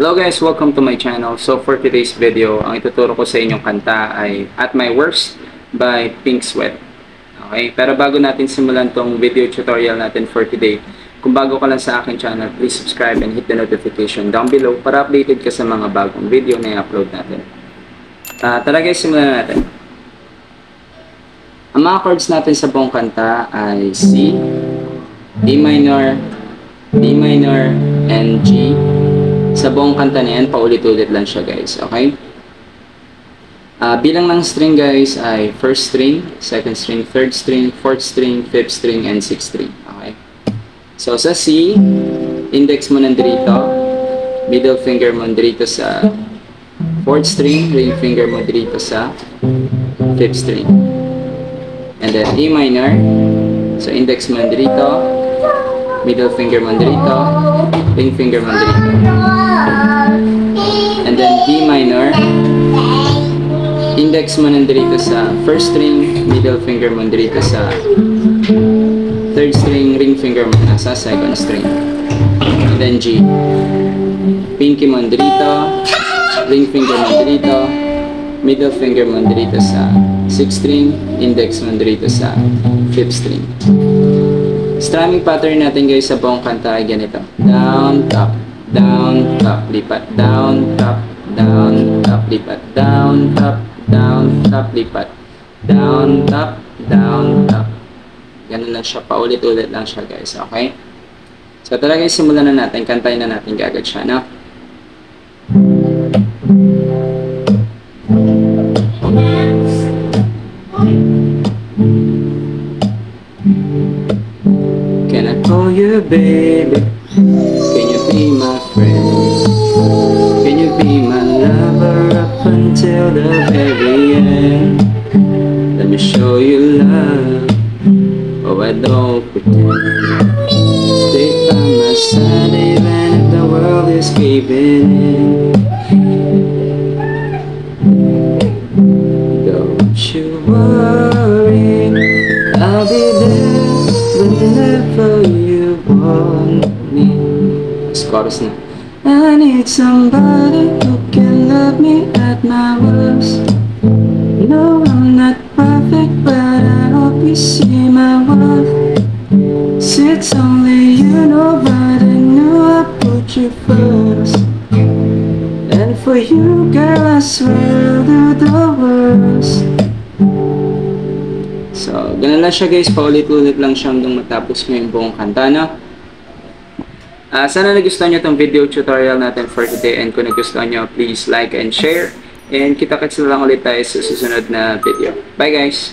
Hello guys, welcome to my channel. So for today's video, ang ituturo ko sa inyong kanta ay At My Worst by Pink Sweat. Okay, pero bago natin simulan tong video tutorial natin for today, kung bago ka lang sa aking channel, please subscribe and hit the notification down below para updated ka sa mga bagong video na i-upload natin. Tara guys, simulan natin. Ang mga chords natin sa buong kanta ay C, D minor, D minor, and G. Sa buong kanta na yan, paulit-ulit lang siya guys, okay? Bilang ng string guys ay first string, second string, third string, fourth string, fifth string, and sixth string, okay? So sa C, index mo nandito, middle finger mo nandito sa fourth string, ring finger mo dito sa fifth string. And then E minor, so index mo nandito, middle finger mo dito, ring finger mo dito. And then D minor, index mo nandito sa first string, middle finger mo dito sa third string, ring finger mo nasa second string. And then G, pinky mo dito, ring finger mo dito, middle finger mo dito sa sixth string, index mo dito sa fifth string. Strumming pattern natin guys sa buong kanta ay ganito. Down, top, down, top, lipat, down, top, lipat, down, top, lipat, down, top. Ganun lang siya, paulit-ulit lang siya guys, okay? So talaga simulan na natin, kantayin na natin agad siya, no? Can I call you baby? Can you be my friend? Can you be my lover up until the very end? Let me show you love. Oh, I don't pretend. Stay by my side even if the world is caving in. Don't you worry, I'll be there whenever you want me. Chorus na. I need somebody who can love me at my worst. No, I'm not perfect, but I hope you see my worth. It's only you know, but I knew I put you first. And for you, girl, I swear I'll do the worst. So, ganun lang siya guys, paulit-ulit lang siya hanggang matapos mo yung buong kanta, no? Sana nagustuhan nyo itong video tutorial natin for today, and kung nagustuhan nyo, please like and share, and kita-kits na lang ulit tayo sa susunod na video. Bye guys!